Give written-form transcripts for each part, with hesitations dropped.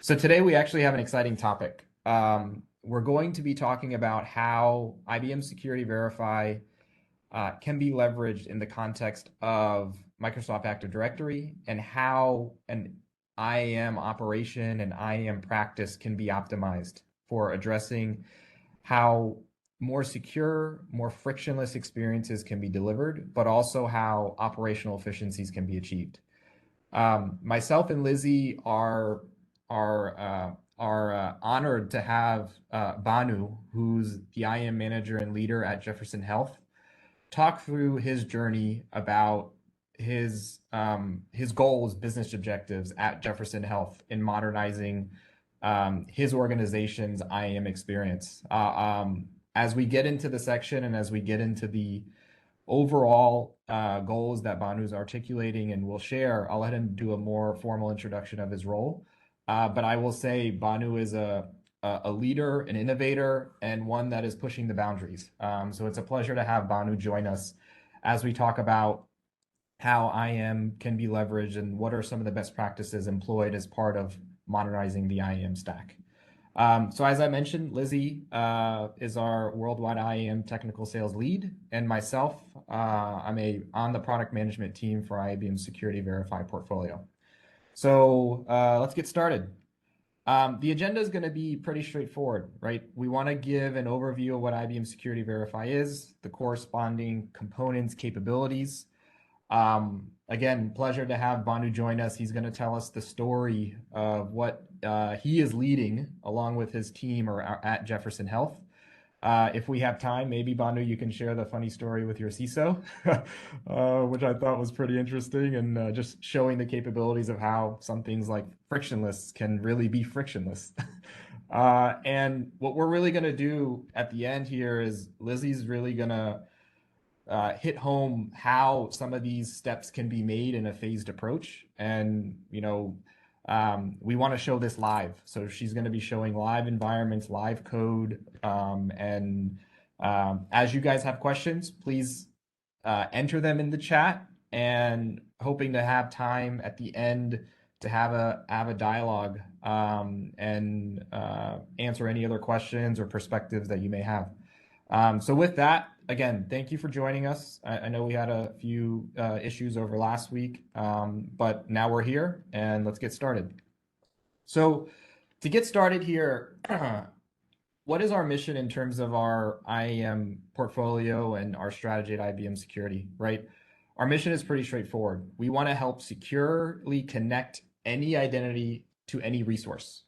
So today we actually have an exciting topic. We're going to be talking about how IBM Security Verify can be leveraged in the context of Microsoft Active Directory and how an IAM operation and IAM practice can be optimized for addressing how more secure, more frictionless experiences can be delivered, but also how operational efficiencies can be achieved. Myself and Lizzie are honored to have Banu, who's the IM manager and leader at Jefferson Health, talk through his journey about his goals, business objectives at Jefferson Health in modernizing his organization's IAM experience. As we get into the section and as we get into the overall goals that Banu's articulating and will share, I'll let him do a more formal introduction of his role. But I will say Banu is a leader, an innovator, and one that is pushing the boundaries. So it's a pleasure to have Banu join us as we talk about how IAM can be leveraged and what are some of the best practices employed as part of modernizing the IAM stack. So as I mentioned, Lizzie is our worldwide IAM technical sales lead, and myself, I'm on the product management team for IBM Security Verify portfolio. So let's get started. The agenda is going to be pretty straightforward, right? We want to give an overview of what IBM Security Verify is, the corresponding components, capabilities. Again, pleasure to have Banu join us. He's going to tell us the story of what he is leading along with his team or at Jefferson Health. If we have time, maybe Banu, you can share the funny story with your CISO, which I thought was pretty interesting, and just showing the capabilities of how some things like frictionless can really be frictionless. And what we're really going to do at the end here is Lizzie's really going to hit home how some of these steps can be made in a phased approach. And, we want to show this live. So she's going to be showing live environments, live code. And as you guys have questions, please enter them in the chat, and hoping to have time at the end to have a dialogue and answer any other questions or perspectives that you may have. So with that, again, thank you for joining us. I know we had a few issues over last week, but now we're here and let's get started. So to get started here, what is our mission in terms of our IAM portfolio and our strategy at IBM Security, right? Our mission is pretty straightforward. We want to help securely connect any identity to any resource.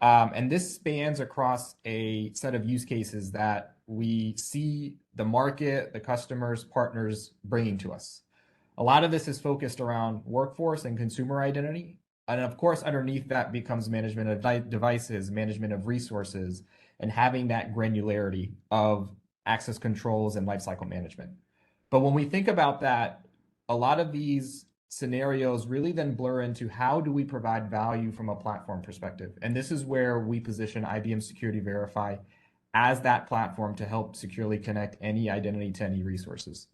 And this spans across a set of use cases that we see the market, the customers, partners bringing to us. A lot of this is focused around workforce and consumer identity. And of course, underneath that becomes management of devices, management of resources, and having that granularity of access controls and lifecycle management. But when we think about that, a lot of these scenarios really then blur into how do we provide value from a platform perspective. And this is where we position IBM Security Verify as that platform to help securely connect any identity to any resources.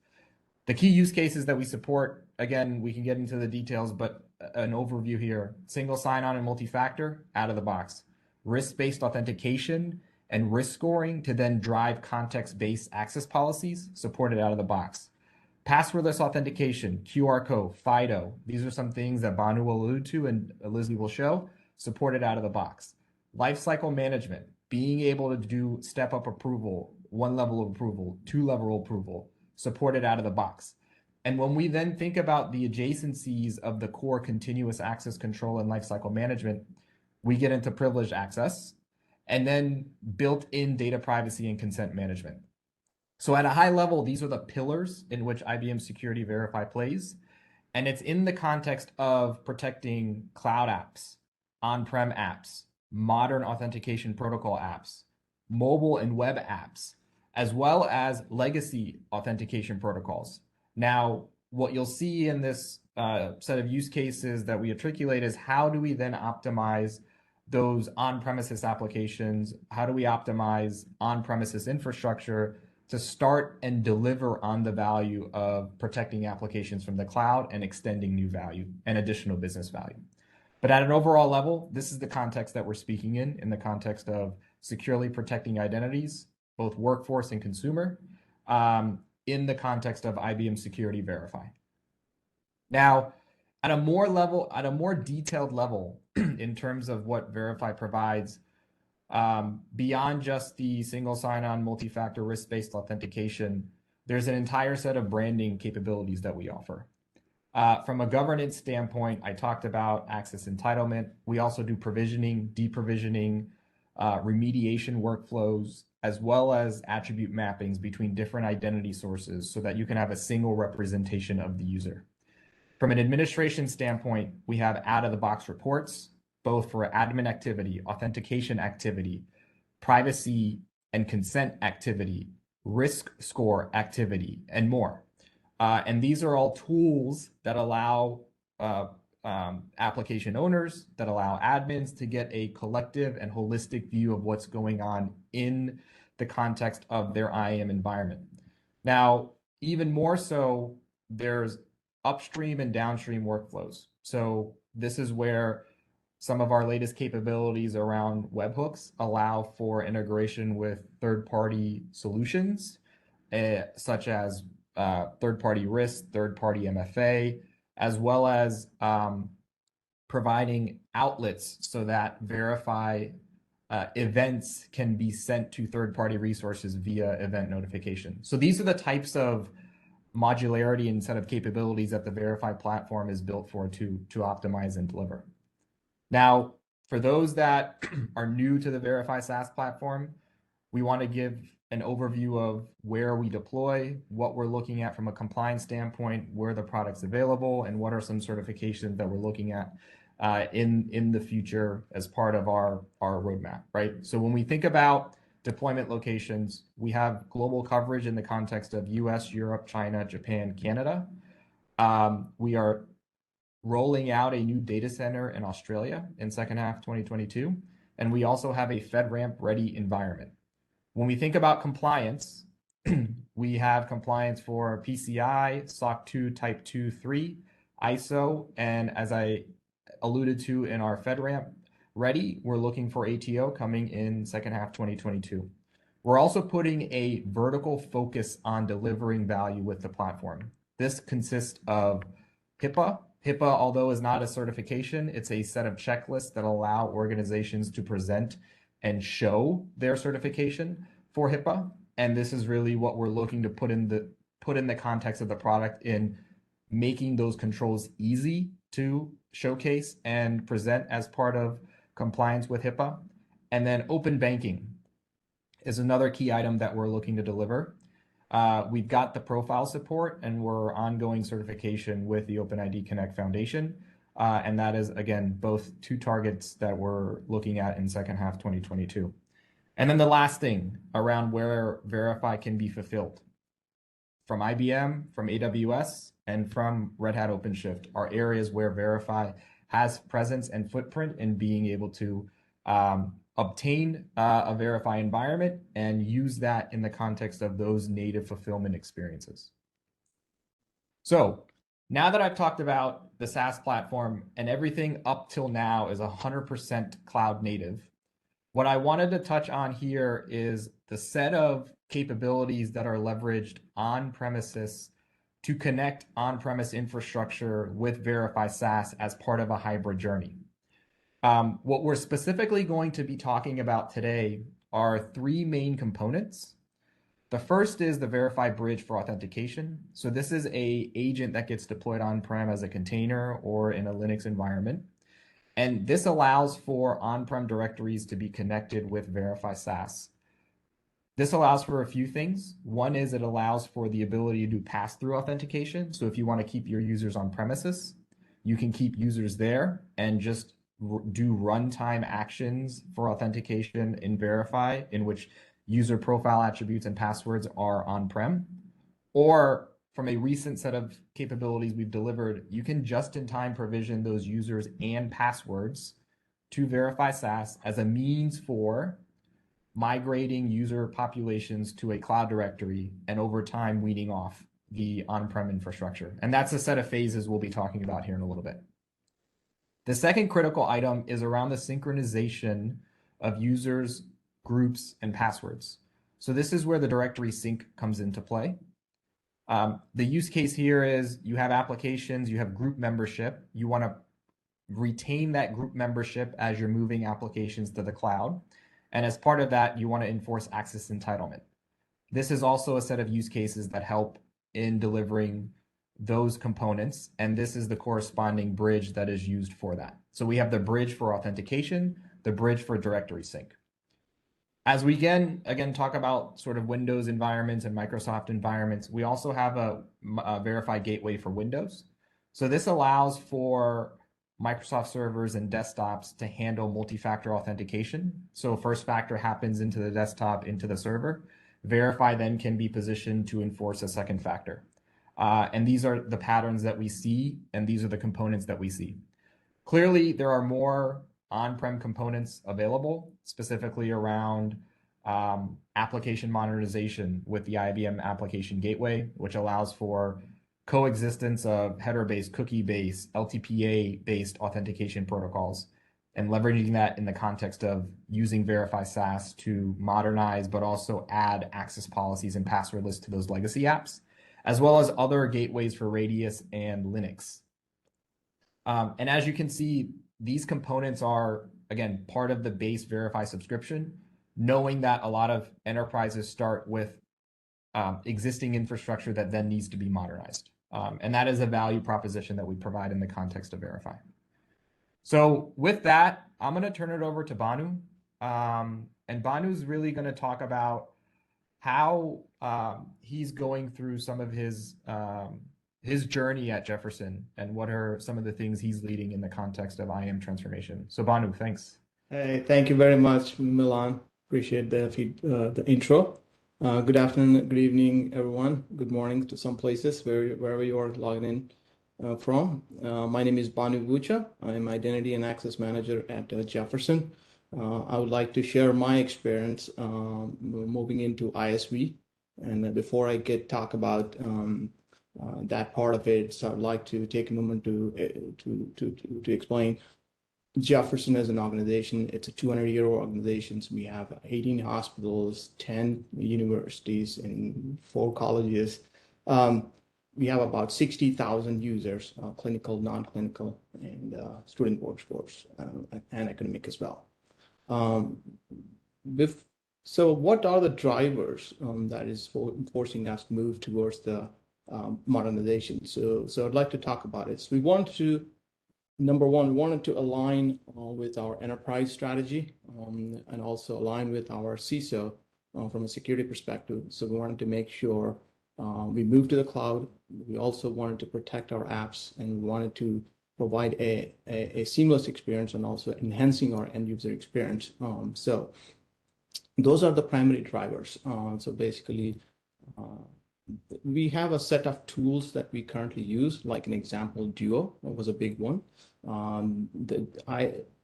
The key use cases that we support, again, we can get into the details, but an overview here: single sign-on and multi-factor out of the box, risk-based authentication and risk scoring to then drive context-based access policies supported out of the box. Passwordless authentication, QR code, FIDO. These are some things that Banu will allude to and Lizzie will show, supported out of the box. Lifecycle management, being able to do step-up approval, one level of approval, two-level approval, supported out of the box. And when we then think about the adjacencies of the core continuous access control and lifecycle management, we get into privileged access and then built-in data privacy and consent management. So at a high level, these are the pillars in which IBM Security Verify plays. And it's in the context of protecting cloud apps, on-prem apps, modern authentication protocol apps, mobile and web apps, as well as legacy authentication protocols. Now, what you'll see in this set of use cases that we articulate is how do we then optimize those on-premises applications? How do we optimize on-premises infrastructure to start and deliver on the value of protecting applications from the cloud and extending new value and additional business value? But at an overall level, this is the context that we're speaking in the context of securely protecting identities, both workforce and consumer, in the context of IBM Security Verify. Now, at a more detailed level, in terms of what Verify provides, beyond just the single sign-on multi-factor risk-based authentication, there's an entire set of branding capabilities that we offer. From a governance standpoint, I talked about access entitlement. We also do provisioning, deprovisioning, remediation workflows, as well as attribute mappings between different identity sources so that you can have a single representation of the user. From an administration standpoint, we have out-of-the-box reports, both for admin activity, authentication activity, privacy and consent activity, risk score activity, and more. And these are all tools that allow application owners, that allow admins to get a collective and holistic view of what's going on in the context of their IAM environment. Now, even more so, there's upstream and downstream workflows. So this is where some of our latest capabilities around webhooks allow for integration with third-party solutions, such as third-party risk, third-party MFA, as well as providing outlets so that Verify events can be sent to third-party resources via event notification. So these are the types of modularity and set of capabilities that the Verify platform is built for to optimize and deliver. Now, for those that are new to the Verify SaaS platform, we want to give an overview of where we deploy, what we're looking at from a compliance standpoint, where the product's available, and what are some certifications that we're looking at in the future as part of our roadmap, right? So when we think about deployment locations, we have global coverage in the context of US, Europe, China, Japan, Canada. We are rolling out a new data center in Australia in second half 2022, and we also have a FedRAMP ready environment. When we think about compliance, we have compliance for PCI, SOC 2 Type 2, 3, ISO, and as I alluded to in our FedRAMP ready, we're looking for ATO coming in second half 2022. We're also putting a vertical focus on delivering value with the platform. This consists of HIPAA. HIPAA, although is not a certification, it's a set of checklists that allow organizations to present and show their certification for HIPAA. And this is really what we're looking to put in the context of the product in making those controls easy to showcase and present as part of compliance with HIPAA. And then open banking is another key item that we're looking to deliver. We've got the profile support and we're ongoing certification with the OpenID Connect Foundation. And that is, again, both two targets that we're looking at in second half 2022. And then the last thing around where Verify can be fulfilled from IBM, from AWS, and from Red Hat OpenShift are areas where Verify has presence and footprint in being able to obtain a Verify environment and use that in the context of those native fulfillment experiences. So now that I've talked about the SaaS platform and everything up till now is 100% cloud native, what I wanted to touch on here is the set of capabilities that are leveraged on premises to connect on-premise infrastructure with Verify SaaS as part of a hybrid journey. What we're specifically going to be talking about today are three main components. The first is the Verify Bridge for authentication. So this is an agent that gets deployed on-prem as a container or in a Linux environment. And this allows for on-prem directories to be connected with Verify SaaS. This allows for a few things. One is it allows for the ability to do pass-through authentication. So if you want to keep your users on premises, you can keep users there and just do runtime actions for authentication in Verify, in which user profile attributes and passwords are on-prem. Or from a recent set of capabilities we've delivered, you can just-in-time provision those users and passwords to Verify SaaS as a means for migrating user populations to a cloud directory and over time weeding off the on-prem infrastructure. And that's a set of phases we'll be talking about here in a little bit. The second critical item is around the synchronization of users, groups, and passwords. So this is where the directory sync comes into play. The use case here is you have applications, you have group membership, you want to retain that group membership as you're moving applications to the cloud. And as part of that, you want to enforce access entitlement. This is also a set of use cases that help in delivering those components, and this is the corresponding bridge that is used for that. So we have the bridge for authentication, the bridge for directory sync. As we again talk about sort of Windows environments and Microsoft environments, we also have a Verify gateway for Windows. So this allows for Microsoft servers and desktops to handle multi-factor authentication. So first factor happens into the desktop, into the server. Verify then can be positioned to enforce a second factor. And these are the patterns that we see, and these are the components that we see. Clearly, there are more on-prem components available, specifically around application modernization with the IBM Application Gateway, which allows for coexistence of header-based, cookie-based, LTPA-based authentication protocols, and leveraging that in the context of using Verify SaaS to modernize, but also add access policies and password lists to those legacy apps, as well as other gateways for Radius and Linux. And as you can see, these components are, again, part of the base Verify subscription, knowing that a lot of enterprises start with existing infrastructure that then needs to be modernized. And that is a value proposition that we provide in the context of Verify. So with that, I'm going to turn it over to Banu. And Banu's really going to talk about how he's going through some of his journey at Jefferson and what are some of the things he's leading in the context of IAM transformation. So Banu, thanks. Hey, thank you very much, Milan. Appreciate the intro. Good afternoon, good evening, everyone. Good morning to some places wherever you are logging in from. My name is Banu Gucha. I'm Identity and Access Manager at Jefferson. I would like to share my experience moving into ISV. And before I talk about that part of it, so I'd like to take a moment to explain Jefferson as an organization. It's a 200-year-old organization. So we have 18 hospitals, 10 universities, and 4 colleges. We have about 60,000 users, clinical, non-clinical, and student workforce, and academic as well. So what are the drivers that is forcing us to move towards the modernization? So I'd like to talk about it. So we want to, number one, we wanted to align with our enterprise strategy and also align with our CISO from a security perspective. So we wanted to make sure we moved to the cloud. We also wanted to protect our apps, and we wanted to provide a seamless experience and also enhancing our end user experience. So those are the primary drivers. So basically, we have a set of tools that we currently use, like an example, Duo was a big one. The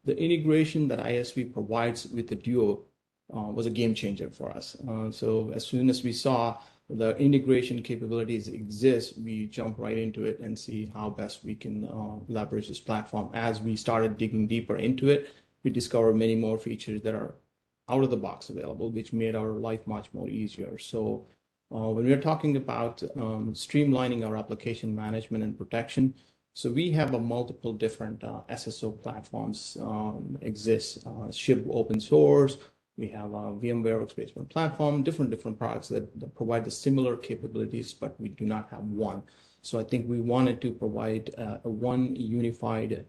integration that ISV provides with the Duo was a game changer for us. So as soon as we saw the integration capabilities exist, we jump right into it and see how best we can leverage this platform. As we started digging deeper into it, we discovered many more features that are out of the box available, which made our life much more easier. So when we're talking about streamlining our application management and protection, so we have a multiple different SSO platforms exist, ship open source. We have a VMware Workspace platform, different products that provide the similar capabilities, but we do not have one. So I think we wanted to provide a one unified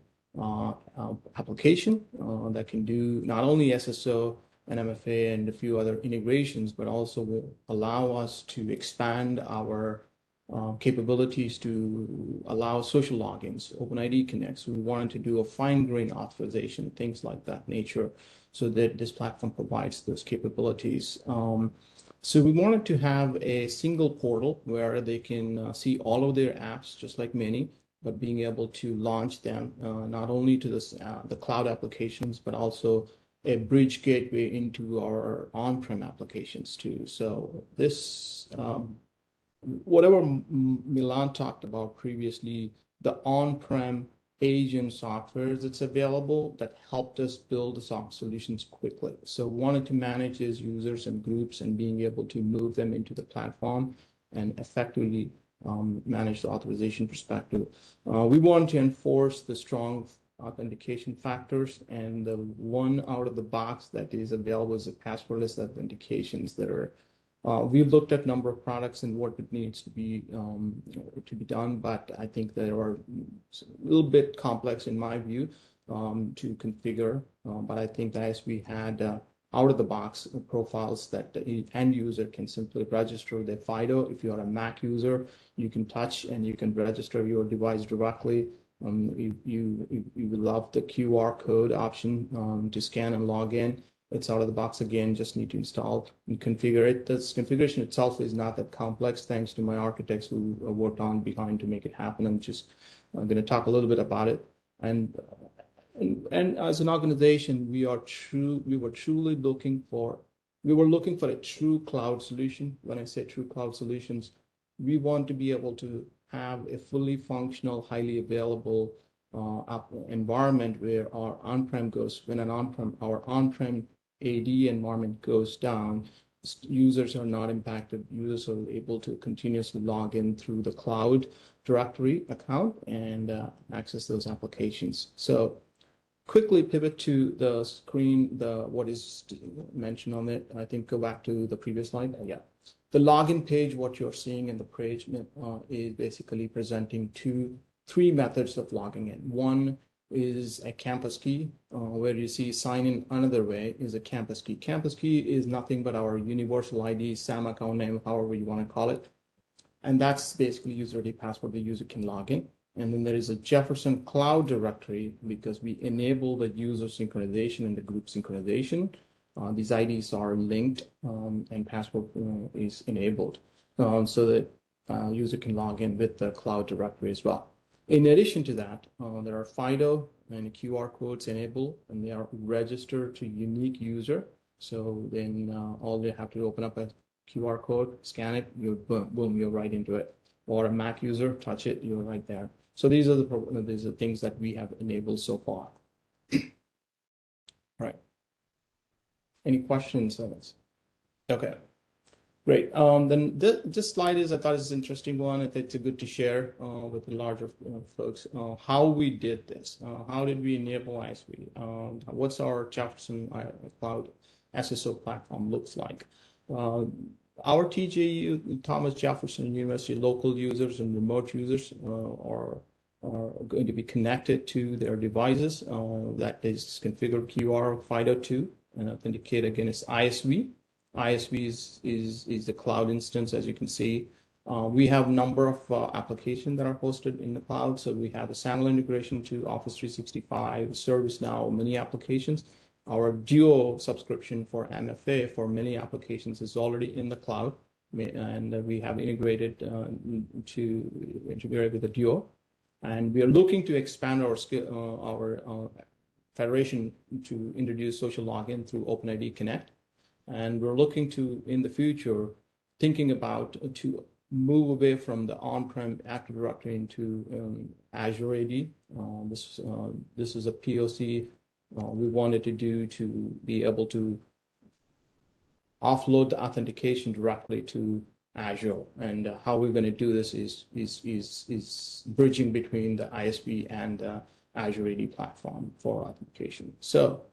application that can do not only SSO and MFA and a few other integrations, but also will allow us to expand our capabilities to allow social logins, OpenID connects. We wanted to do a fine-grained authorization, things like that nature, so that this platform provides those capabilities. So we wanted to have a single portal where they can see all of their apps, just like many, but being able to launch them not only to the cloud applications, but also a bridge gateway into our on-prem applications too. So this, whatever Milan talked about previously, the on-prem agent software that's available that helped us build the software solutions quickly. So wanted to manage his users and groups and being able to move them into the platform and effectively manage the authorization perspective. We want to enforce the strong authentication factors, and the one out of the box that is available is the passwordless authentications that are we've looked at number of products and what it needs to be done, but I think they are a little bit complex in my view to configure. But I think that as we had out of the box profiles that the end user can simply register their FIDO. If you are a Mac user, you can touch and you can register your device directly. You will love the QR code option to scan and log in. It's out of the box again, just need to install and configure it. This configuration itself is not that complex, thanks to my architects who worked on behind to make it happen. I'm just going to talk a little bit about it. And as an organization, we were looking for a true cloud solution. When I say true cloud solutions, we want to be able to have a fully functional, highly available environment where our on-prem goes, when our on-prem AD environment goes down, users are not impacted. Users are able to continuously log in through the cloud directory account and access those applications. So quickly pivot to the screen, what is mentioned on it. I think go back to the previous slide. Yeah. The login page, what you're seeing in the page is basically presenting three methods of logging in. One is a campus key, where you see sign in another way is a campus key. Campus key is nothing but our universal ID, SAM account name, however you want to call it. And that's basically user ID password the user can log in. And then there is a Jefferson Cloud directory because we enable the user synchronization and the group synchronization. These IDs are linked and password is enabled so that user can log in with the cloud directory as well. In addition to that, there are FIDO and QR codes enabled, and they are registered to unique user. So then all they have to open up a QR code, scan it, you boom, you're right into it. Or a Mac user, touch it, you're right there. So these are the things that we have enabled so far. Right. Any questions on this? Okay. Great. Then this slide I thought is an interesting one. I think it's good to share with the larger folks how we did this. How did we enable ISV? What's our Jefferson Cloud SSO platform looks like? Our TJU, Thomas Jefferson University, local users and remote users are going to be connected to their devices. That is configured QR FIDO2 and authenticate again is ISV. ISV is the cloud instance, as you can see. We have a number of applications that are hosted in the cloud. So we have a SAML integration to Office 365, ServiceNow, many applications. Our Duo subscription for MFA for many applications is already in the cloud, and we have integrated to integrate with the Duo. And we are looking to expand our federation to introduce social login through OpenID Connect. And we're looking to, in the future, thinking about to move away from the on-prem Active Directory into Azure AD. This is a POC we wanted to do to be able to offload the authentication directly to Azure. And how we're going to do this is bridging between the ISV and Azure AD platform for authentication. So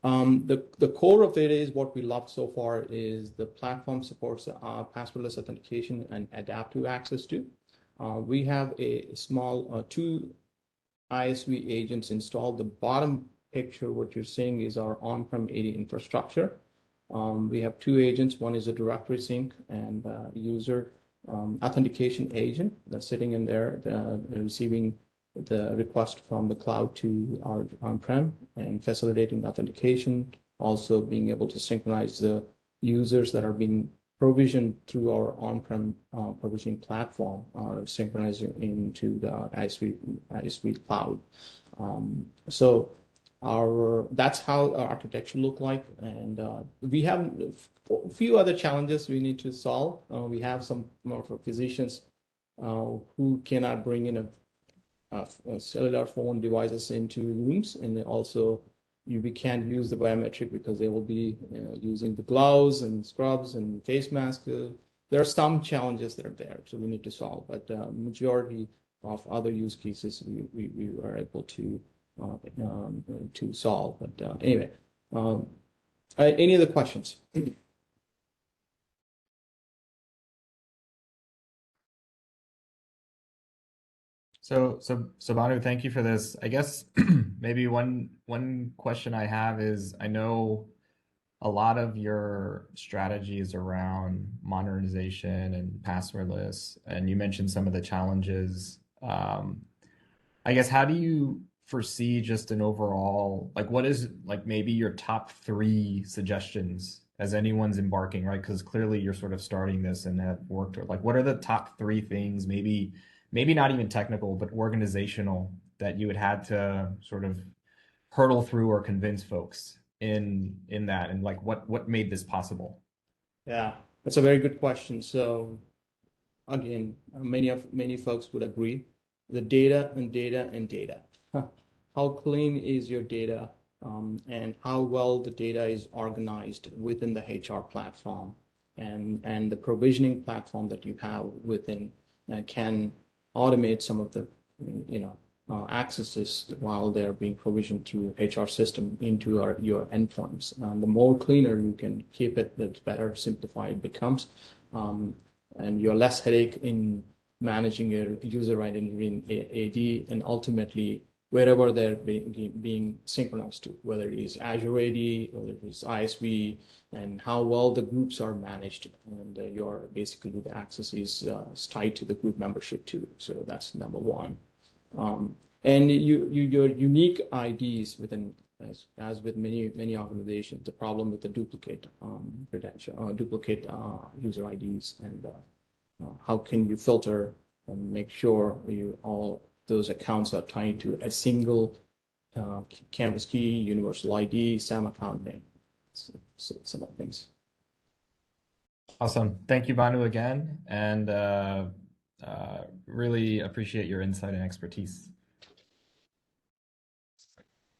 the core of it is what we love so far is the platform supports passwordless authentication and adaptive access to. We have a small 2 ISV agents installed. The bottom picture, what you're seeing is our on-prem AD infrastructure. We have 2 agents. One is a directory sync and user authentication agent that's sitting in there, receiving the request from the cloud to our on-prem and facilitating authentication, also being able to synchronize the users that are being provisioned through our on-prem provisioning platform, synchronizing into the ISV cloud. So that's how our architecture look like, and we have a few other challenges we need to solve. We have some more for physicians who cannot bring in a cellular phone devices into rooms, and then also we can't use the biometric because they will be using the gloves and scrubs and face masks. There are some challenges that are there, so we need to solve. But majority of other use cases we are able to solve. But anyway, any other questions? So Banu, thank you for this. I guess maybe one question I have is, I know a lot of your strategies around modernization and passwordless, and you mentioned some of the challenges. I guess, how do you foresee just an overall, like, what is like maybe your top three suggestions as anyone's embarking, right? Because clearly you're sort of starting this and have worked with, like, what are the top three things, maybe not even technical, but organizational, that you would had to sort of hurdle through or convince folks in that, and like what made this possible? Yeah, that's a very good question. So again, many folks would agree, the data and data and data. How clean is your data, and how well the data is organized within the HR platform, and the provisioning platform that you have within can automate some of the accesses while they're being provisioned to HR system into your endpoints. The more cleaner you can keep it, the better simplified it becomes. And you're less headache in managing your user identity in AD, and ultimately wherever they're being synchronized to, whether it is Azure AD, whether it is ISV, and how well the groups are managed. And your basically the access is tied to the group membership too. So that's number one. And your unique IDs within, as with many organizations, the problem with the duplicate duplicate user IDs, and how can you filter and make sure all those accounts are tied to a single canvas key, universal ID, SAM account name. So some of the things. Awesome. Thank you, Banu, again, and really appreciate your insight and expertise.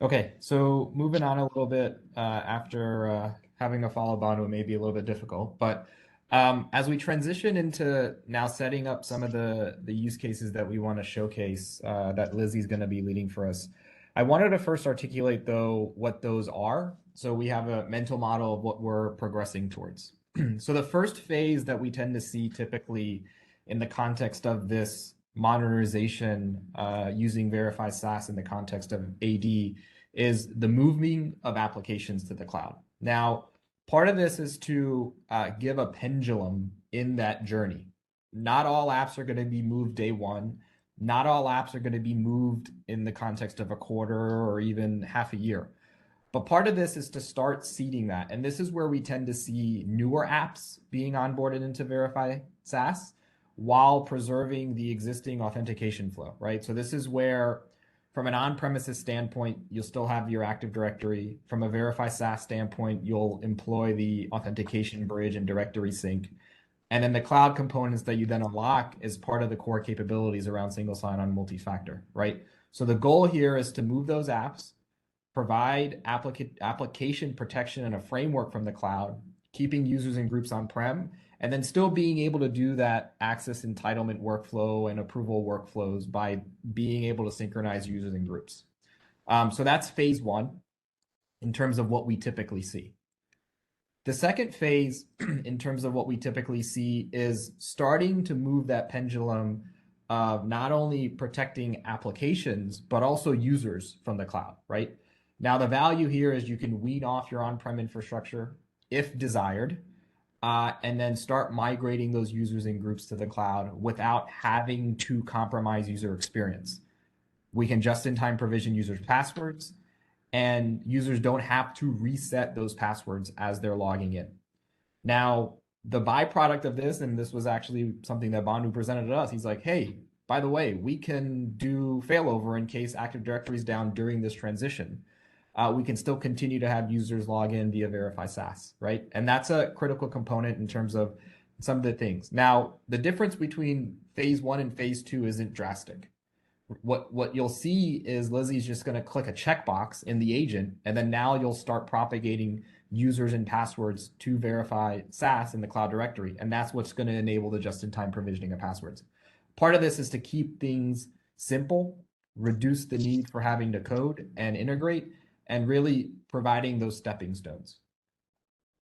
Okay, so moving on a little bit, after having to follow Banu may be a little bit difficult, but as we transition into now setting up some of the use cases that we want to showcase, that Lizzie's going to be leading for us, I wanted to first articulate, though, what those are, so we have a mental model of what we're progressing towards. So the first phase that we tend to see typically in the context of this modernization, using Verify SaaS in the context of AD, is the moving of applications to the cloud. Now, part of this is to give a pendulum in that journey. Not all apps are going to be moved day one. Not all apps are going to be moved in the context of a quarter or even half a year. But part of this is to start seeding that. And this is where we tend to see newer apps being onboarded into Verify SaaS while preserving the existing authentication flow, right? So this is where, from an on-premises standpoint, you'll still have your Active Directory. From a Verify SaaS standpoint, you'll employ the authentication bridge and directory sync. And then the cloud components that you then unlock is part of the core capabilities around single sign-on multi-factor, right? So the goal here is to move those apps, provide application protection and a framework from the cloud, keeping users and groups on-prem, and then still being able to do that access entitlement workflow and approval workflows by being able to synchronize users and groups. So that's phase one in terms of what we typically see. The second phase in terms of what we typically see is starting to move that pendulum of not only protecting applications, but also users from the cloud, right? Now, the value here is you can wean off your on-prem infrastructure if desired, and then start migrating those users and groups to the cloud without having to compromise user experience. We can just-in-time provision users' passwords, and users don't have to reset those passwords as they're logging in. Now, the byproduct of this, and this was actually something that Banu presented to us, he's like, hey, by the way, we can do failover in case Active Directory is down during this transition. We can still continue to have users log in via Verify SaaS, right? And that's a critical component in terms of some of the things. Now, the difference between phase one and phase two isn't drastic. what you'll see is Lizzie's just going to click a checkbox in the agent, and then now you'll start propagating users and passwords to verify SaaS in the cloud directory. And that's what's going to enable the just-in-time provisioning of passwords. Part of this is to keep things simple, reduce the need for having to code and integrate, and really providing those stepping stones.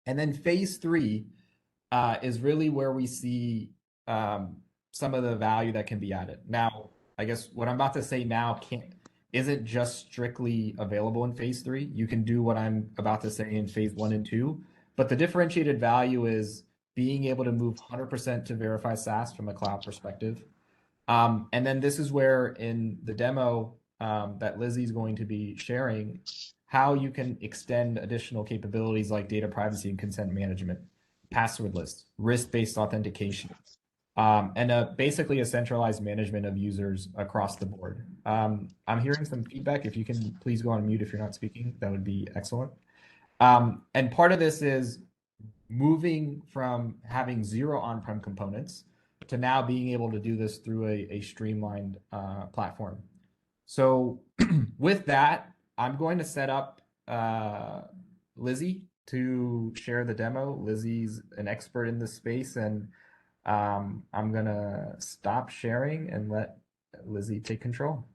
And then phase three is really where we see some of the value that can be added. Now, I guess what I'm about to say now isn't just strictly available in phase three. You can do what I'm about to say in phase one and two, but the differentiated value is being able to move 100% to verify SaaS from a cloud perspective. And then this is where in the demo that Lizzie's going to be sharing, how you can extend additional capabilities like data privacy and consent management, password lists, risk-based authentication, and basically a centralized management of users across the board. I'm hearing some feedback. If you can please go on mute if you're not speaking, that would be excellent. And part of this is moving from having 0 on-prem components to now being able to do this through a streamlined platform. So with that, I'm going to set up Lizzie to share the demo. Lizzie's an expert in this space, and I'm going to stop sharing and let Lizzie take control.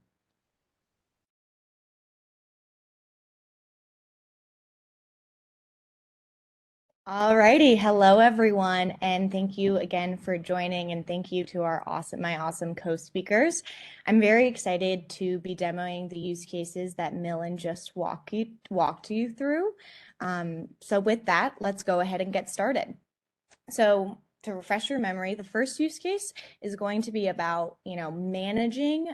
Alrighty, hello everyone, and thank you again for joining, and thank you to my awesome co-speakers. I'm very excited to be demoing the use cases that Millen just walked you through. So with that, let's go ahead and get started. So to refresh your memory, the first use case is going to be about, managing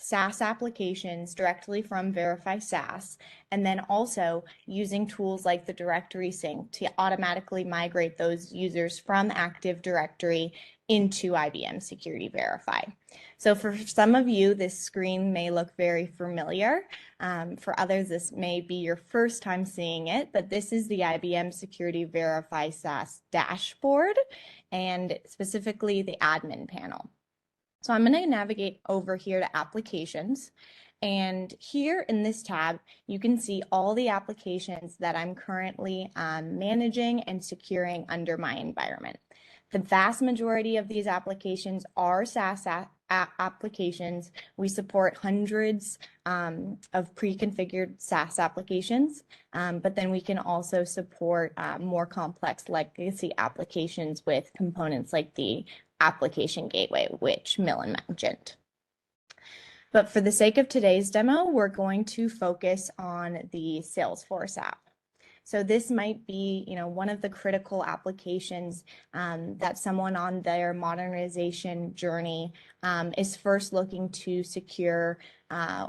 SaaS applications directly from Verify SaaS, and then also using tools like the directory sync to automatically migrate those users from Active Directory into IBM Security Verify. So for some of you, this screen may look very familiar. For others, this may be your first time seeing it, but this is the IBM Security Verify SaaS dashboard, and specifically the admin panel. So I'm going to navigate over here to applications. And here in this tab, you can see all the applications that I'm currently managing and securing under my environment. The vast majority of these applications are SaaS applications. We support hundreds of pre-configured SaaS applications, but then we can also support more complex legacy applications with components like the application gateway, which Millen mentioned. But for the sake of today's demo, we're going to focus on the Salesforce app. So this might be, one of the critical applications that someone on their modernization journey is first looking to secure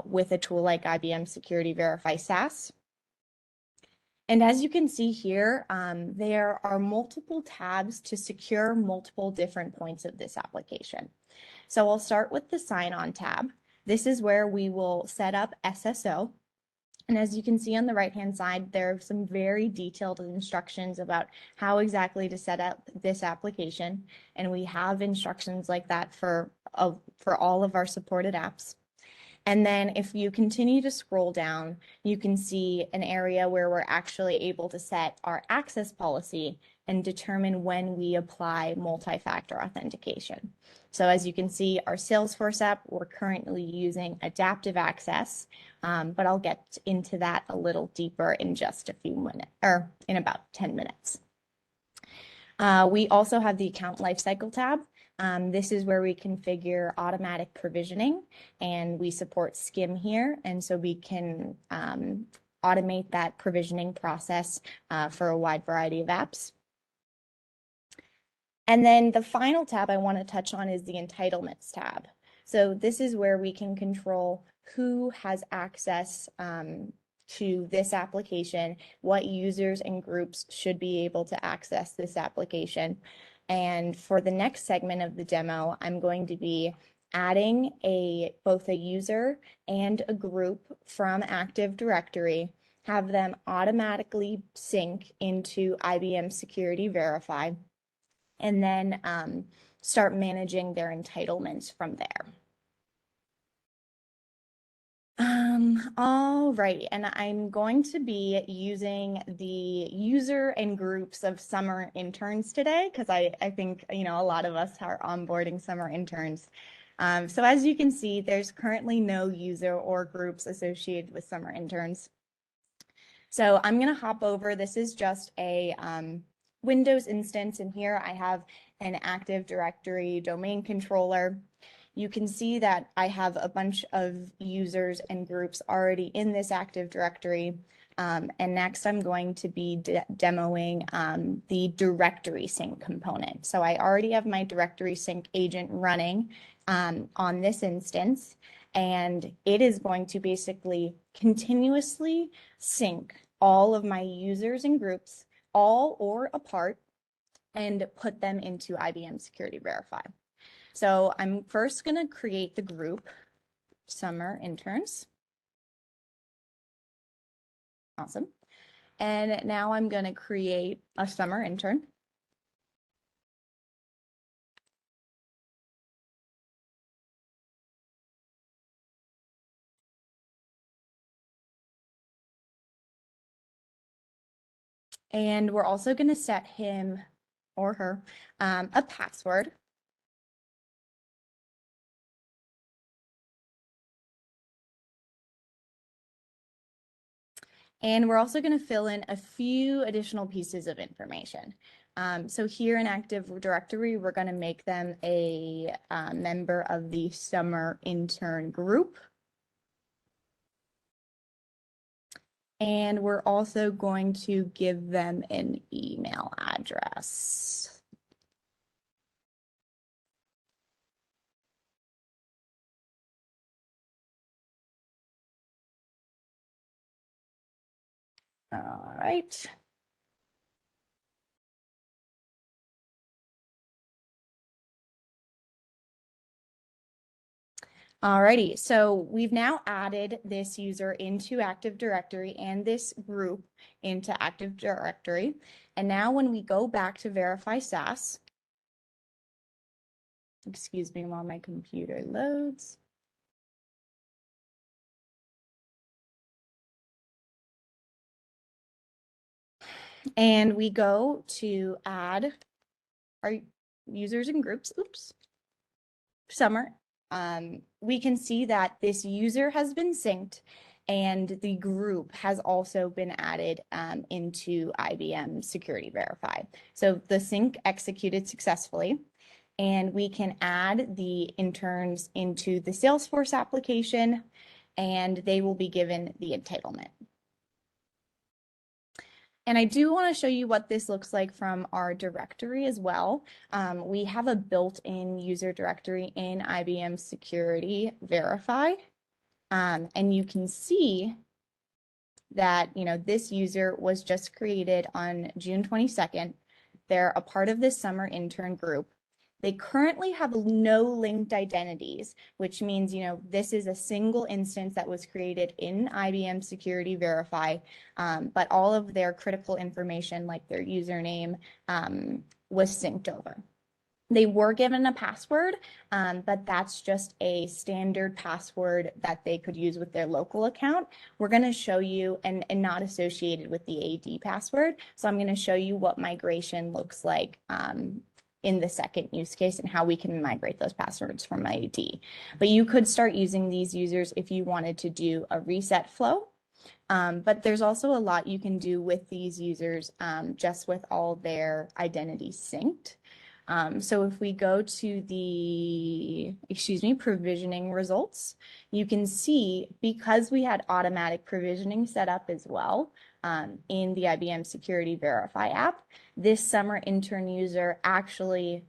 with a tool like IBM Security Verify SaaS. And as you can see here, there are multiple tabs to secure multiple different points of this application. So I'll start with the sign-on tab. This is where we will set up SSO. And as you can see on the right-hand side, there are some very detailed instructions about how exactly to set up this application. And we have instructions like that for all of our supported apps. And then if you continue to scroll down, you can see an area where we're actually able to set our access policy and determine when we apply multi-factor authentication. So as you can see, our Salesforce app, we're currently using adaptive access, but I'll get into that a little deeper in just a few minutes, or in about 10 minutes. We also have the account lifecycle tab. This is where we configure automatic provisioning, and we support SCIM here. And so we can automate that provisioning process for a wide variety of apps. And then the final tab I want to touch on is the entitlements tab. So this is where we can control who has access to this application, what users and groups should be able to access this application. And for the next segment of the demo, I'm going to be adding both a user and a group from Active Directory, have them automatically sync into IBM Security Verify, and then start managing their entitlements from there. All right, and I'm going to be using the user and groups of summer interns today because I think, a lot of us are onboarding summer interns. So as you can see, there's currently no user or groups associated with summer interns. So I'm going to hop over. This is just a Windows instance, and here I have an Active Directory domain controller. You can see that I have a bunch of users and groups already in this Active Directory. And next I'm going to be demoing the directory sync component. So I already have my directory sync agent running on this instance, and it is going to basically continuously sync all of my users and groups, all or apart, and put them into IBM Security Verify. So I'm first going to create the group, summer interns. Awesome. And now I'm going to create a summer intern. And we're also going to set him or her a password. And we're also going to fill in a few additional pieces of information. So here in Active Directory, we're going to make them a member of the summer intern group. And we're also going to give them an email address. All right. Alrighty, so we've now added this user into Active Directory and this group into Active Directory. And now when we go back to Verify SaaS, excuse me while my computer loads. And we go to add our users and groups, summer. We can see that this user has been synced and the group has also been added into IBM Security Verify. So the sync executed successfully, and we can add the interns into the Salesforce application, and they will be given the entitlement. And I do want to show you what this looks like from our directory as well. We have a built-in user directory in IBM Security Verify. And you can see that, this user was just created on June 22nd. They're a part of this summer intern group. They currently have no linked identities, which means, this is a single instance that was created in IBM Security Verify, but all of their critical information, like their username, was synced over. They were given a password, but that's just a standard password that they could use with their local account. We're going to show you, and not associated with the AD password. So I'm going to show you what migration looks like in the second use case and how we can migrate those passwords from AD. But you could start using these users if you wanted to do a reset flow. But there's also a lot you can do with these users just with all their identities synced. So if we go to the, provisioning results, you can see because we had automatic provisioning set up as well in the IBM Security Verify app, this summer intern user actually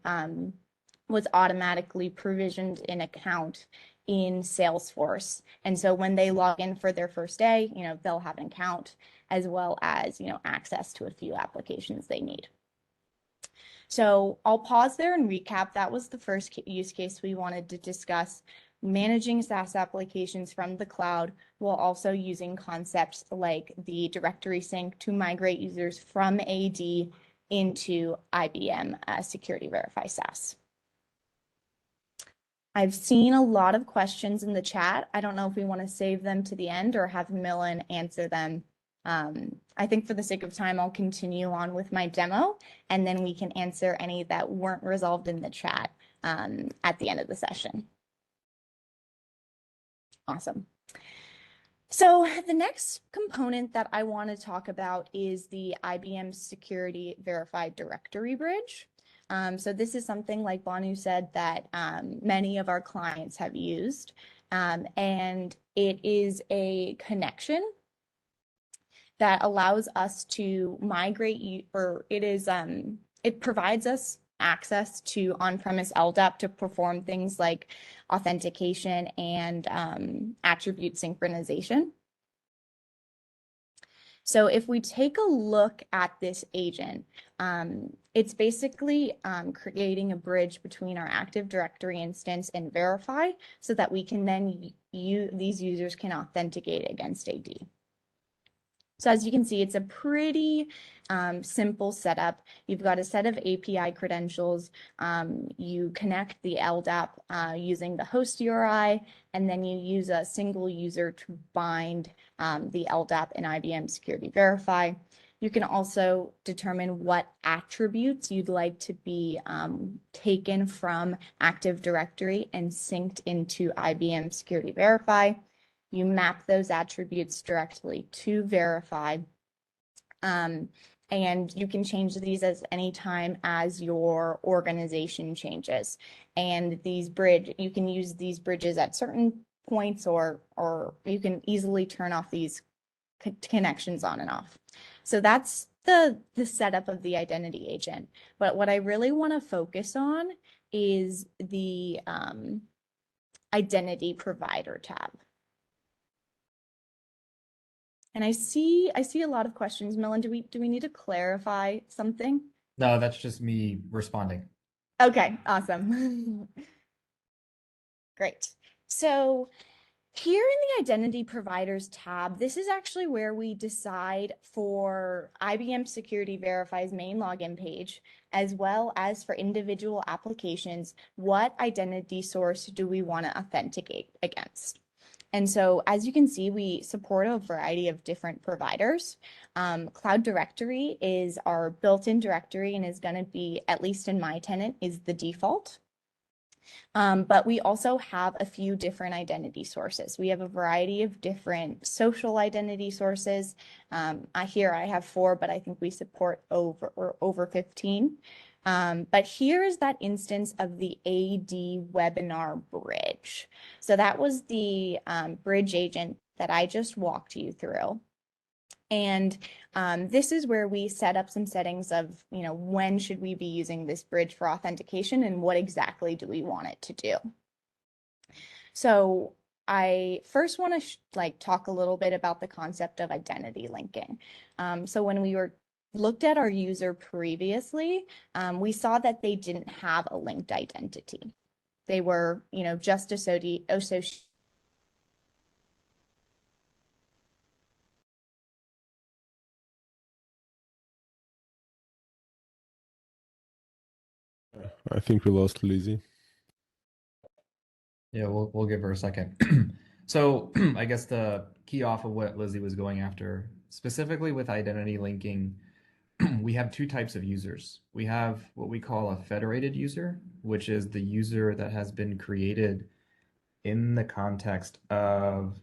was automatically provisioned an account in Salesforce. And so when they log in for their first day, they'll have an account as well as, access to a few applications they need. So I'll pause there and recap. That was the first use case we wanted to discuss, managing SaaS applications from the cloud while also using concepts like the directory sync to migrate users from AD into IBM Security Verify SaaS. I've seen a lot of questions in the chat. I don't know if we want to save them to the end or have Millen answer them. I think for the sake of time, I'll continue on with my demo, and then we can answer any that weren't resolved in the chat at the end of the session. Awesome. So the next component that I want to talk about is the IBM Security Verify Directory Bridge. So this is something, like Banu said, that many of our clients have used, and it is a connection that allows us to migrate, or it provides us access to on-premise LDAP to perform things like authentication and attribute synchronization. So if we take a look at this agent, it's basically creating a bridge between our Active Directory instance and Verify so that we can then these users can authenticate against AD. So as you can see, it's a pretty simple setup. You've got a set of API credentials. You connect the LDAP using the host URI, and then you use a single user to bind the LDAP in IBM Security Verify. You can also determine what attributes you'd like to be taken from Active Directory and synced into IBM Security Verify. You map those attributes directly to Verify, and you can change these as any time as your organization changes. And you can use these bridges at certain points, or you can easily turn off these connections on and off. So that's the setup of the identity agent. But what I really want to focus on is the identity provider tab. And I see a lot of questions. Millen, do we need to clarify something? No, that's just me responding. Okay, awesome. Great. So here in the Identity Providers tab, this is actually where we decide for IBM Security Verify's main login page, as well as for individual applications, what identity source do we want to authenticate against. And so, as you can see, we support a variety of different providers. Cloud Directory is our built-in directory and is going to be, at least in my tenant, is the default. But we also have a few different identity sources. We have a variety of different social identity sources. Here I have 4, but I think we support over 15. But here is that instance of the AD webinar bridge. So that was the bridge agent that I just walked you through. And this is where we set up some settings of, when should we be using this bridge for authentication and what exactly do we want it to do. So I first want to talk a little bit about the concept of identity linking. So when we looked at our user previously, we saw that they didn't have a linked identity. They were, just associated. I think we lost Lizzie. Yeah, we'll give her a second. So I guess the key off of what Lizzie was going after, specifically with identity linking, we have 2 types of users. We have what we call a federated user, which is the user that has been created in the context of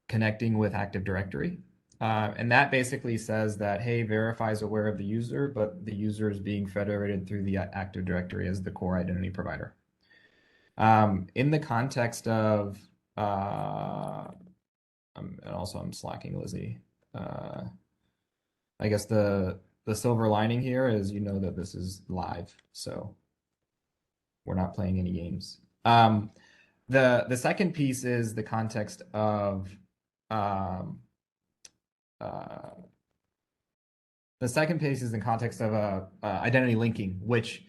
connecting with Active Directory. And that basically says that, hey, Verify is aware of the user, but the user is being federated through the Active Directory as the core identity provider. In the context of, and also I'm slacking Lizzie. I guess the silver lining here is that this is live, so we're not playing any games. The second piece is the context of identity linking, which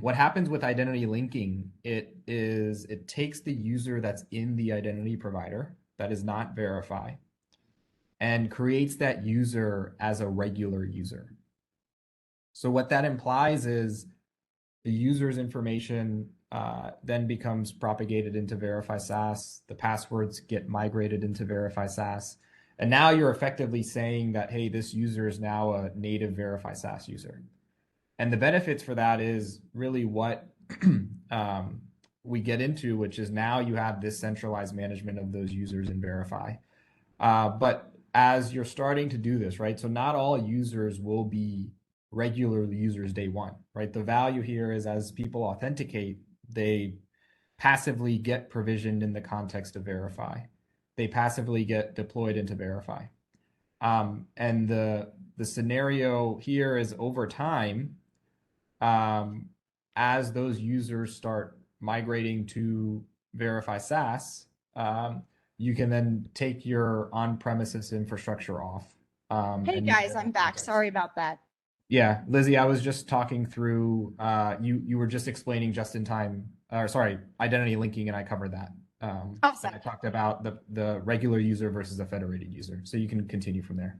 what happens with identity linking, it takes the user that's in the identity provider that is not Verify and creates that user as a regular user. So what that implies is The user's information then becomes propagated into Verify SaaS. The passwords get migrated into Verify SaaS. And now you're effectively saying that, hey, this user is now a native Verify SaaS user. And the benefits for that is really what we get into, which is now you have this centralized management of those users in Verify. But as you're starting to do this, right? So not all users will be regular users day one, right? The value here is as people authenticate, they passively get provisioned in the context of Verify. They passively get deployed into Verify. And the scenario here is over time, as those users start migrating to Verify SaaS, you can then take your on-premises infrastructure off. Hey guys, I'm back. Sorry about that. Yeah, Lizzie, I was just talking through, you were just explaining just in time, or sorry, identity linking, and I covered that. Awesome. I talked about the regular user versus a federated user. So you can continue from there.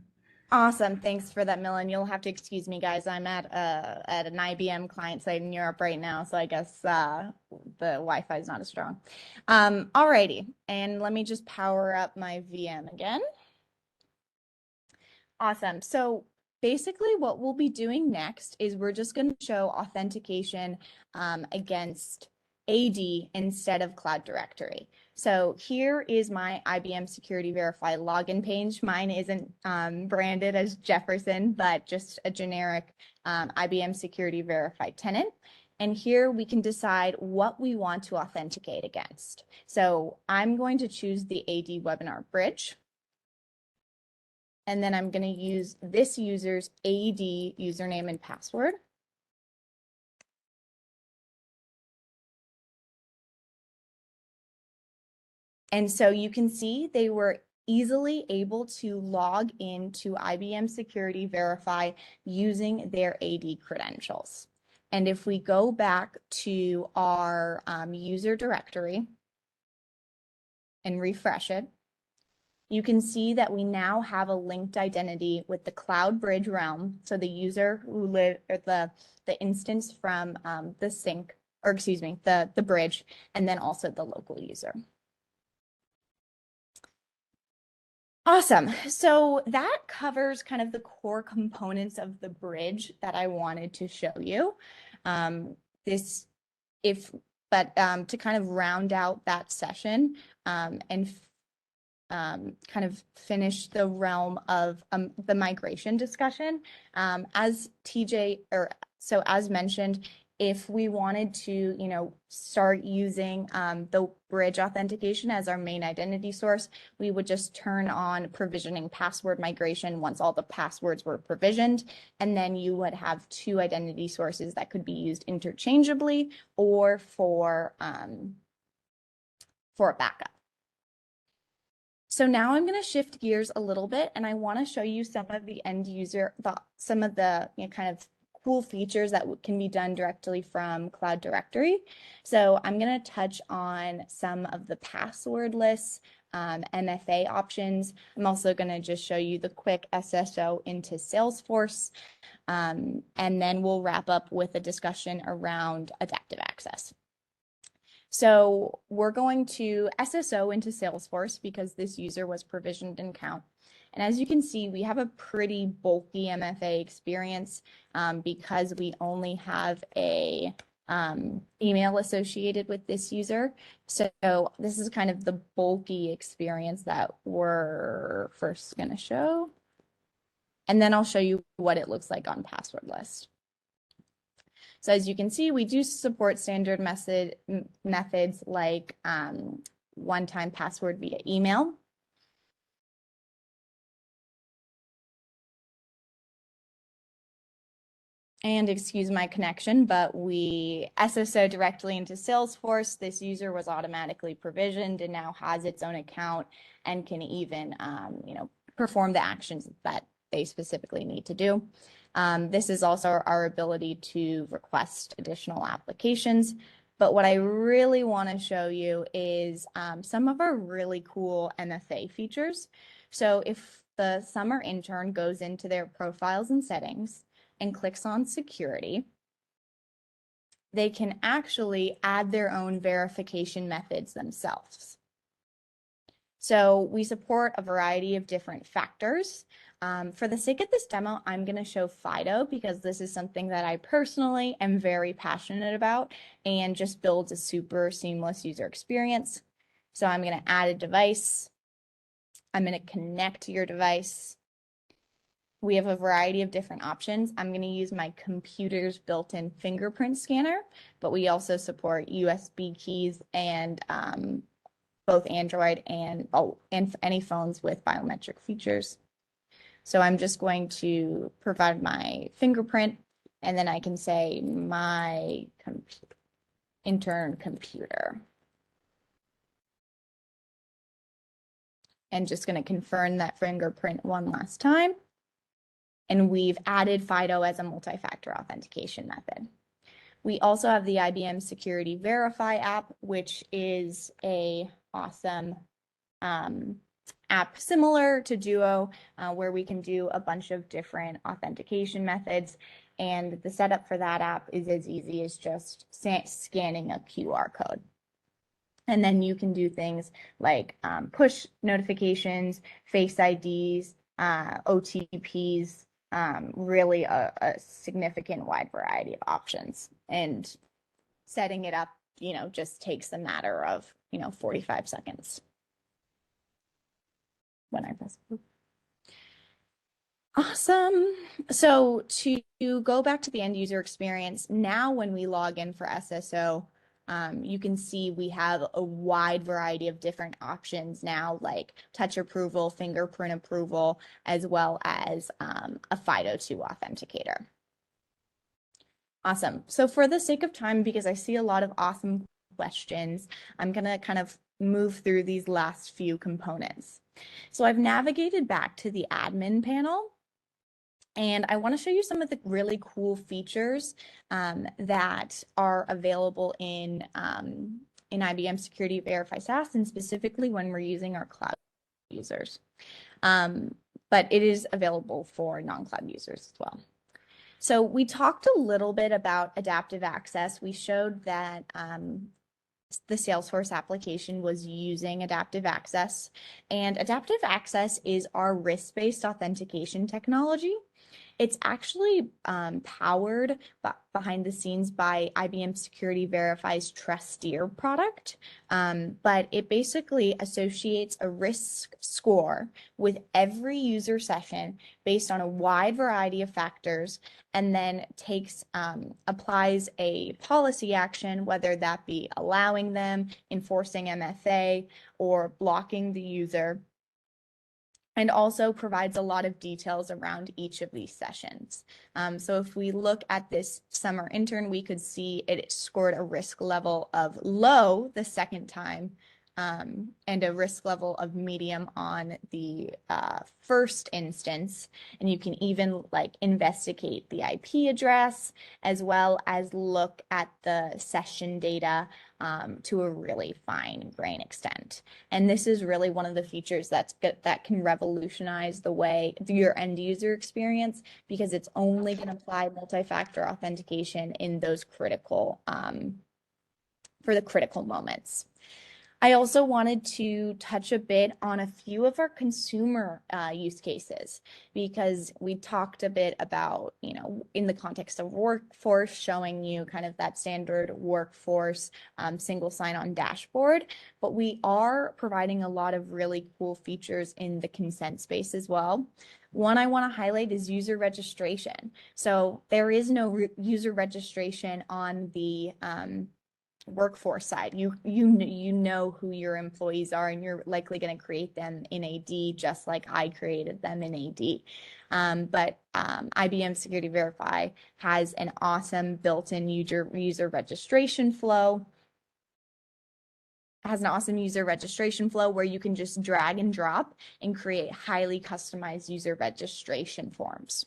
Awesome. Thanks for that, Millen. You'll have to excuse me, guys. I'm at an IBM client site in Europe right now, so I guess the Wi-Fi is not as strong. Alrighty, and let me just power up my VM again. Awesome. So basically what we'll be doing next is we're just going to show authentication against AD instead of Cloud Directory. So here is my IBM Security Verify login page. Mine isn't branded as Jefferson, but just a generic IBM Security Verify tenant. And here we can decide what we want to authenticate against. So I'm going to choose the AD webinar bridge. And then I'm going to use this user's AD username and password. And so you can see they were easily able to log into IBM Security Verify using their AD credentials. And if we go back to our user directory and refresh it, you can see that we now have a linked identity with the Cloud Bridge realm. So the user who live, or the instance from the sink, or excuse me, the bridge, and then also the local user. Awesome. So that covers kind of the core components of the bridge that I wanted to show you. To kind of round out that session and kind of finish the realm of the migration discussion. As mentioned, if we wanted to, start using the bridge authentication as our main identity source, we would just turn on provisioning password migration once all the passwords were provisioned, and then you would have two identity sources that could be used interchangeably or for a backup. So now I'm going to shift gears a little bit, and I want to show you some of the some of the kind of cool features that can be done directly from Cloud Directory. So I'm going to touch on some of the passwordless MFA options. I'm also going to just show you the quick SSO into Salesforce, and then we'll wrap up with a discussion around adaptive access. So we're going to SSO into Salesforce because this user was provisioned in count. And as you can see, we have a pretty bulky MFA experience because we only have a email associated with this user. So this is kind of the bulky experience that we're first going to show. And then I'll show you what it looks like on passwordless. So as you can see, we do support standard methods like one-time password via email. And excuse my connection, but we SSO directly into Salesforce. This user was automatically provisioned and now has its own account and can even, perform the actions that they specifically need to do. This is also our ability to request additional applications. But what I really want to show you is some of our really cool MFA features. So if the summer intern goes into their profiles and settings and clicks on security, they can actually add their own verification methods themselves. So we support a variety of different factors. For the sake of this demo, I'm going to show FIDO because this is something that I personally am very passionate about and just builds a super seamless user experience. So I'm going to add a device. I'm going to connect to your device. We have a variety of different options. I'm going to use my computer's built-in fingerprint scanner, but we also support USB keys and both Android and any phones with biometric features. So I'm just going to provide my fingerprint, and then I can say my intern computer. And just going to confirm that fingerprint one last time. And we've added FIDO as a multi-factor authentication method. We also have the IBM Security Verify app, which is a awesome app similar to Duo, where we can do a bunch of different authentication methods. And the setup for that app is as easy as just scanning a QR code. And then you can do things like push notifications, Face IDs, OTPs, really a significant wide variety of options. And setting it up, just takes a matter of, 45 seconds when I press. Awesome. So to go back to the end user experience, now when we log in for SSO, you can see we have a wide variety of different options now, like touch approval, fingerprint approval, as well as a FIDO2 authenticator. Awesome. So for the sake of time, because I see a lot of awesome questions, I'm going to kind of move through these last few components. So I've navigated back to the admin panel, and I want to show you some of the really cool features that are available in IBM Security Verify SaaS, and specifically when we're using our cloud users. But it is available for non-cloud users as well. So we talked a little bit about adaptive access. We showed that the Salesforce application was using adaptive access, and adaptive access is our risk-based authentication technology. It's actually powered behind the scenes by IBM Security Verify's Trusteer product, but it basically associates a risk score with every user session based on a wide variety of factors, and then applies a policy action, whether that be allowing them, enforcing MFA, or blocking the user, and also provides a lot of details around each of these sessions. So if we look at this summer intern, we could see it scored a risk level of low the second time, and a risk level of medium on the first instance. And you can even investigate the IP address, as well as look at the session data to a really fine grain extent. And this is really one of the features that can revolutionize the way your end user experience, because it's only going to apply multi-factor authentication in those critical, for the critical moments. I also wanted to touch a bit on a few of our consumer use cases, because we talked a bit about, in the context of workforce, showing you kind of that standard workforce single sign-on dashboard, but we are providing a lot of really cool features in the consent space as well. One I want to highlight is user registration. So there is no user registration on the workforce side. You know who your employees are, and you're likely going to create them in AD, just like I created them in AD. But IBM Security Verify has an awesome built-in user registration flow. Has an awesome user registration flow where you can just drag and drop and create highly customized user registration forms.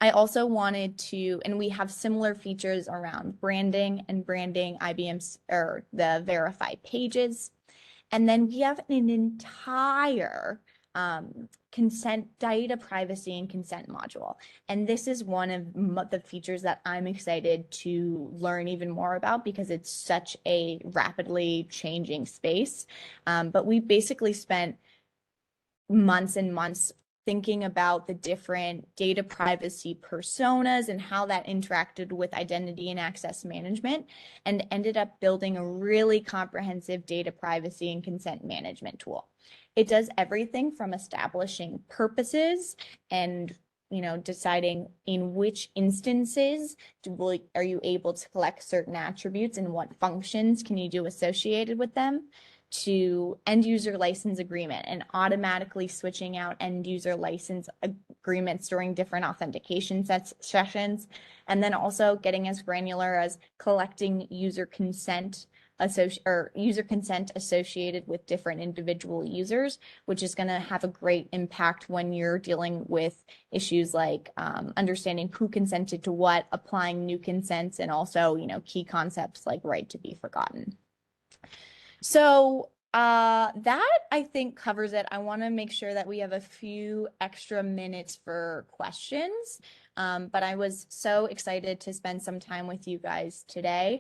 I also wanted to, and we have similar features around branding IBM's, or the Verify pages. And then we have an entire consent, data privacy and consent module. And this is one of the features that I'm excited to learn even more about because it's such a rapidly changing space. But we basically spent months and months thinking about the different data privacy personas and how that interacted with identity and access management, and ended up building a really comprehensive data privacy and consent management tool. It does everything from establishing purposes and deciding in which instances are you able to collect certain attributes and what functions can you do associated with them, to end user license agreement and automatically switching out end user license agreements during different authentication sessions, and then also getting as granular as collecting user consent associated with different individual users, which is going to have a great impact when you're dealing with issues like understanding who consented to what, applying new consents, and also key concepts like right to be forgotten. So that I think covers it. I want to make sure that we have a few extra minutes for questions. But I was so excited to spend some time with you guys today.